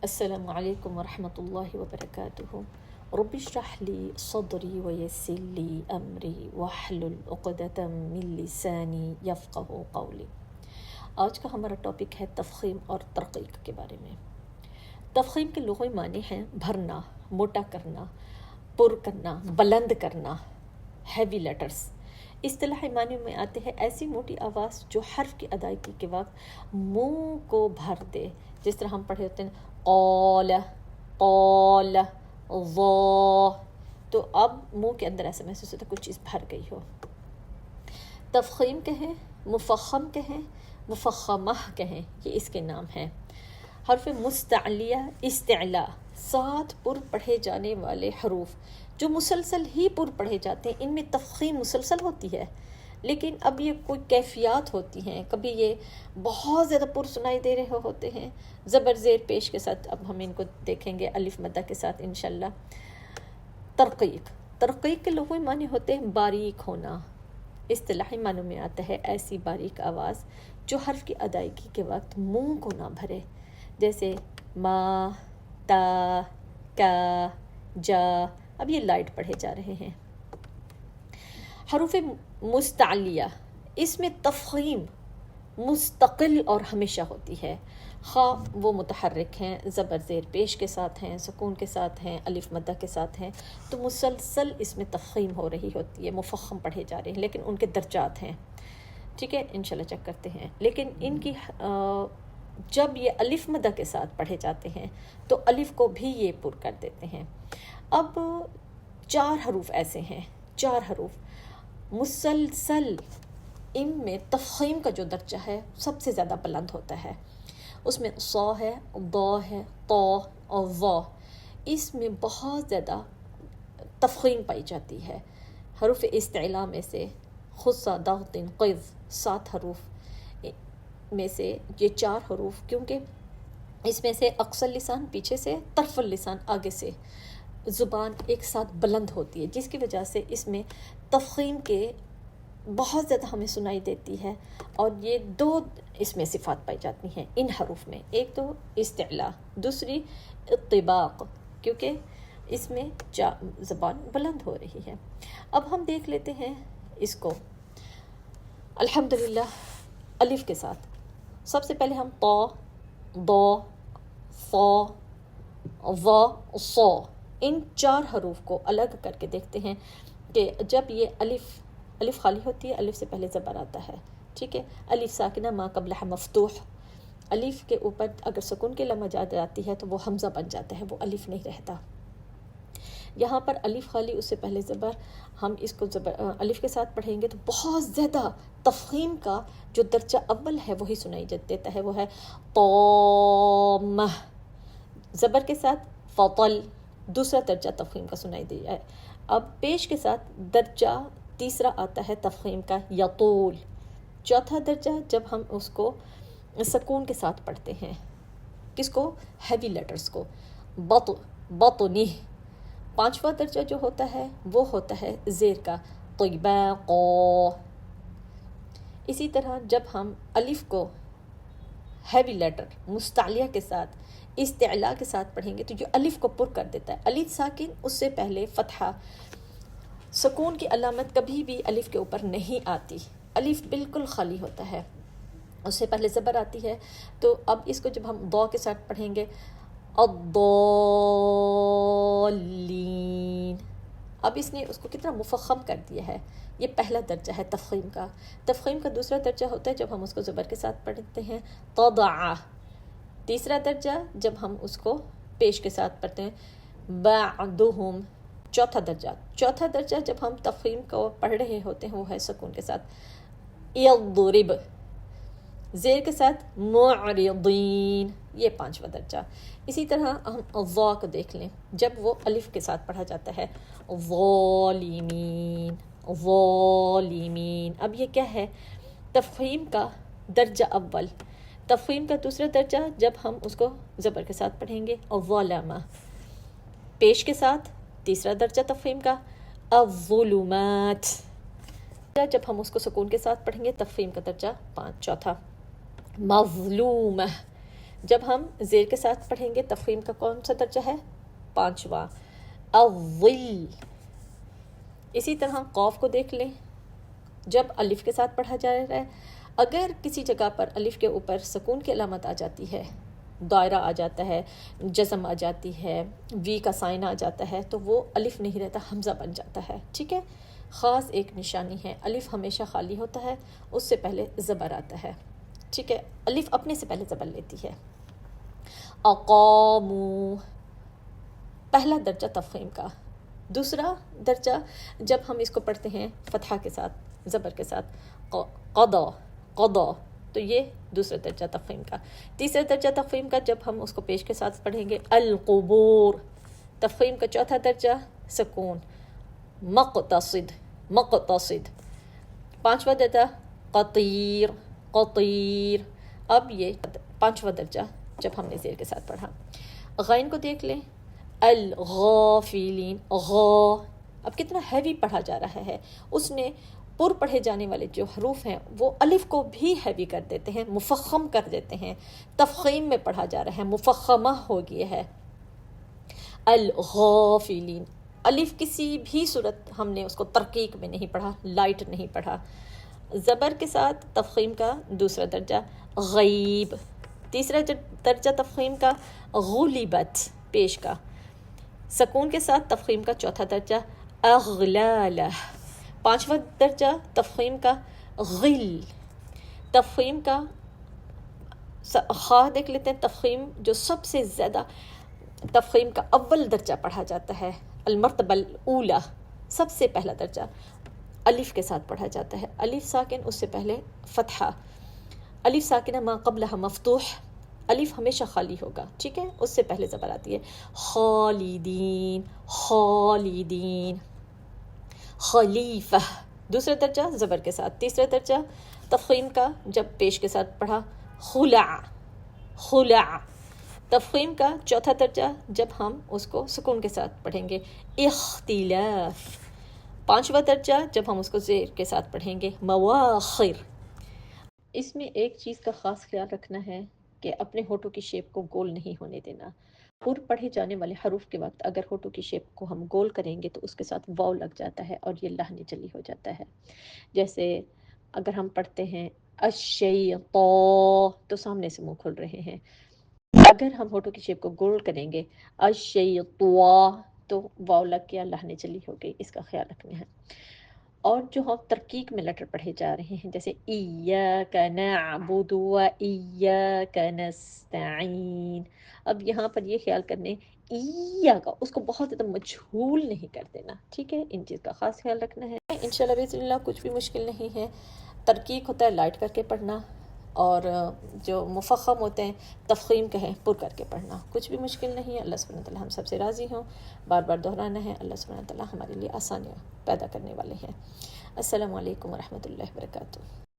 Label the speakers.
Speaker 1: السلام علیکم ورحمۃ اللہ وبرکاتہ. رب اشرح لی صدری ویسر لی امری واحلل عقدۃ من لسانی یفقہوا قولی. آج کا ہمارا ٹاپک ہے تفخیم اور ترقیق کے بارے میں. تفخیم کے لغوی معنی ہیں بھرنا، موٹا کرنا، پر کرنا، بلند کرنا، ہیوی لیٹرز. اصطلاحی معنی میں آتے ہیں ایسی موٹی آواز جو حرف کی ادائیگی کے وقت منہ کو بھر دے. جس طرح ہم پڑھے ہوتے ہیں قال قال ظا، تو اب منہ کے اندر ایسا محسوس ہوتا ہے کچھ چیز بھر گئی ہو. تفخیم کہیں، مفخم کہیں، مفخمہ کہیں، یہ اس کے نام ہیں. حرف مستعلیہ، استعلا، 7 پر پڑھے جانے والے حروف جو مسلسل ہی پر پڑھے جاتے ہیں، ان میں تفخیم مسلسل ہوتی ہے. لیکن اب یہ کوئی کیفیات ہوتی ہیں، کبھی یہ بہت زیادہ پر سنائی دے رہے ہوتے ہیں زبر زیر پیش کے ساتھ. اب ہم ان کو دیکھیں گے الف مدہ کے ساتھ انشاءاللہ. ترقیق، ترقیق کے لغوی معنی ہوتے ہیں باریک ہونا. اصطلاحی معنوں میں آتا ہے ایسی باریک آواز جو حرف کی ادائیگی کے وقت منہ کو نہ بھرے، جیسے ما، تا، کا، جا. اب یہ لائٹ پڑھے جا رہے ہیں. حروف مستعلیہ، اس میں تفخیم مستقل اور ہمیشہ ہوتی ہے، خواہ وہ متحرک ہیں، زبر زیر پیش کے ساتھ ہیں، سکون کے ساتھ ہیں، الف مدہ کے ساتھ ہیں، تو مسلسل اس میں تفخیم ہو رہی ہوتی ہے، مفخم پڑھے جا رہے ہیں، لیکن ان کے درجات ہیں. ٹھیک ہے، انشاءاللہ چیک کرتے ہیں. لیکن ان کی جب یہ الف مدہ کے ساتھ پڑھے جاتے ہیں تو الف کو بھی یہ پر کر دیتے ہیں. اب 4 حروف ایسے ہیں، 4 حروف مسلسل ان میں تفخیم کا جو درجہ ہے سب سے زیادہ بلند ہوتا ہے. اس میں صا ہے، ضا ہے، طا اور ظا. اس میں بہت زیادہ تفخیم پائی جاتی ہے. حروف استعلا میں سے خص، ضغط، قذ، 7 حروف میں سے یہ 4 حروف، کیونکہ اس میں سے اقصى اللسان پیچھے سے، طرف اللسان آگے سے زبان ایک ساتھ بلند ہوتی ہے، جس کی وجہ سے اس میں تفخیم کے بہت زیادہ ہمیں سنائی دیتی ہے. اور یہ 2 اس میں صفات پائی جاتی ہیں ان حروف میں، ایک تو استعلا، دوسری اطباق، کیونکہ اس میں زبان بلند ہو رہی ہے. اب ہم دیکھ لیتے ہیں اس کو الحمدللہ الف کے ساتھ. سب سے پہلے ہم طا، ضا، ثا، ظا، صا، ان 4 حروف کو الگ کر کے دیکھتے ہیں کہ جب یہ الف خالی ہوتی ہے، الف سے پہلے زبر آتا ہے. ٹھیک ہے، الف ساکنہ ما قبلہ مفتوح. الف کے اوپر اگر سکون کی لام آ جاتی ہے تو وہ حمزہ بن جاتا ہے، وہ الف نہیں رہتا. یہاں پر الف خالی، اس سے پہلے زبر، ہم اس کو الف کے ساتھ پڑھیں گے تو بہت زیادہ تفخیم کا جو درجہ اول ہے وہی سنائی دیتا ہے، وہ ہے طامہ. زبر کے ساتھ فطل، دوسرا درجہ تفخیم کا سنائی دیا ہے. اب پیش کے ساتھ درجہ تیسرا آتا ہے تفخیم کا یطول. چوتھا درجہ جب ہم اس کو سکون کے ساتھ پڑھتے ہیں، کس کو؟ ہیوی لیٹرز کو، بطنی. 5واں درجہ جو ہوتا ہے وہ ہوتا ہے زیر کا طباقا. اسی طرح جب ہم الف کو ہیوی لیٹر مستعلیہ کے ساتھ، استعلا کے ساتھ پڑھیں گے تو جو الف کو پر کر دیتا ہے، الف ساکن، اس سے پہلے فتحہ. سکون کی علامت کبھی بھی الف کے اوپر نہیں آتی، الف بالکل خالی ہوتا ہے، اس سے پہلے زبر آتی ہے. تو اب اس کو جب ہم ضا کے ساتھ پڑھیں گے الضالین، اب اس نے اس کو کتنا مفخم کر دیا ہے. یہ پہلا درجہ ہے تفخیم کا. تفخیم کا دوسرا درجہ ہوتا ہے جب ہم اس کو زبر کے ساتھ پڑھتے ہیں تضع. تیسرا درجہ جب ہم اس کو پیش کے ساتھ پڑھتے ہیں بعدہم. چوتھا درجہ جب ہم تفخیم کو پڑھ رہے ہوتے ہیں وہ ہے سکون کے ساتھ یضرب، زیر کے ساتھ معرضین، یہ 5واں درجہ. اسی طرح ہم ضا کو دیکھ لیں، جب وہ الف کے ساتھ پڑھا جاتا ہے ظالمین، ظالمین. اب یہ کیا ہے؟ تفخیم کا درجہ اول. تفخیم کا دوسرا درجہ جب ہم اس کو زبر کے ساتھ پڑھیں گے الظلمہ. پیش کے ساتھ تیسرا درجہ تفخیم کا الظلمات. جب ہم اس کو سکون کے ساتھ پڑھیں گے تفخیم کا درجہ 5. چوتھا مظلومہ. جب ہم زیر کے ساتھ پڑھیں گے تفخیم کا کون سا درجہ ہے؟ 5واں، الظل۔ اسی طرح قوف کو دیکھ لیں، جب الف کے ساتھ پڑھا جا رہا ہے، اگر کسی جگہ پر الف کے اوپر سکون کی علامت آ جاتی ہے، دائرہ آ جاتا ہے، جزم آ جاتی ہے، وی کا سائن آ جاتا ہے، تو وہ الف نہیں رہتا، حمزہ بن جاتا ہے، ٹھیک ہے؟ خاص ایک نشانی ہے، الف ہمیشہ خالی ہوتا ہے، اس سے پہلے زبر آتا ہے، ٹھیک ہے؟ الف اپنے سے پہلے زبر لیتی ہے۔ اقامو، پہلا درجہ تفخیم کا۔ دوسرا درجہ جب ہم اس کو پڑھتے ہیں فتحہ کے ساتھ، زبر کے ساتھ، قضا، قضا، تو یہ دوسرا درجہ تفخیم کا۔ تیسرا درجہ تفخیم کا جب ہم اس کو پیش کے ساتھ پڑھیں گے، القبور، تفخیم کا چوتھا درجہ سکون، مقتصد، مقتصد۔ پانچواں درجہ قطیر، قطیر۔ اب یہ پانچواں درجہ جب ہم نے زیر کے ساتھ پڑھا۔ غین کو دیکھ لیں، الغافلین، غا، اب کتنا ہیوی پڑھا جا رہا ہے، اس نے پر پڑھے جانے والے جو حروف ہیں وہ الف کو بھی ہیوی کر دیتے ہیں، مفخم کر دیتے ہیں، تفخیم میں پڑھا جا رہا ہے، مفخمہ ہو گیا ہے۔ الغافلین، الف کسی بھی صورت ہم نے اس کو ترقیق میں نہیں پڑھا، لائٹ نہیں پڑھا۔ زبر کے ساتھ تفخیم کا دوسرا درجہ غیب، تیسرا درجہ تفخیم کا غلبت، پیش کا۔ سکون کے ساتھ تفخیم کا چوتھا درجہ اغلالہ، پانچواں درجہ تفخیم کا غل۔ تفخیم کا خواہ دیکھ لیتے ہیں، تفخیم جو سب سے زیادہ تفخیم کا اول درجہ پڑھا جاتا ہے، المرتبہ الاولی، سب سے پہلا درجہ الف کے ساتھ پڑھا جاتا ہے، الف ساکن، اس سے پہلے فتحہ، الف ساکنہ ما قبلہ مفتوح، الف ہمیشہ خالی ہوگا، ٹھیک ہے؟ اس سے پہلے زبر آتی ہے، خالدین، خالدین، خلیفہ، دوسرا درجہ زبر کے ساتھ۔ تیسرا درجہ تفخیم کا جب پیش کے ساتھ پڑھا، خلع، خلع۔ تفخیم کا چوتھا درجہ جب ہم اس کو سکون کے ساتھ پڑھیں گے، اختلاف۔ پانچواں درجہ جب ہم اس کو زیر کے ساتھ پڑھیں گے، مواخر۔ اس میں ایک چیز کا خاص خیال رکھنا ہے کہ اپنے ہونٹوں کی شیپ کو گول نہیں ہونے دینا۔ پر پڑھے جانے والے حروف کے وقت اگر ہونٹوں کی شیپ کو ہم گول کریں گے تو اس کے ساتھ واو لگ جاتا ہے اور یہ لہنے چلی ہو جاتا ہے۔ جیسے اگر ہم پڑھتے ہیں الشیطا، تو سامنے سے منہ کھل رہے ہیں، اگر ہم ہونٹوں کی شیپ کو گول کریں گے الشیطا تو واو لگ گیا، لہنے چلی ہو گئی، اس کا خیال رکھنا ہے۔ اور جو ہم ترقیق میں لیٹر پڑھے جا رہے ہیں، جیسے ایاک نعبد و ایاک نستعین، اب یہاں پر یہ خیال کرنے کا اس کو بہت زیادہ مجہول نہیں کر دینا، ٹھیک ہے؟ ان چیز کا خاص خیال رکھنا ہے۔ انشاءاللہ باذن اللہ کچھ بھی مشکل نہیں ہے، ترقیق ہوتا ہے لائٹ کر کے پڑھنا، اور جو مفخم ہوتے ہیں تفخیم کہیں پر کر کے پڑھنا، کچھ بھی مشکل نہیں ہے۔ اللہ سبحانہ وتعالی ہم سب سے راضی ہوں، بار بار دہرانا ہے، اللہ سبحانہ وتعالی ہمارے لیے آسانیاں پیدا کرنے والے ہیں۔ السلام علیکم ورحمۃ اللہ وبرکاتہ۔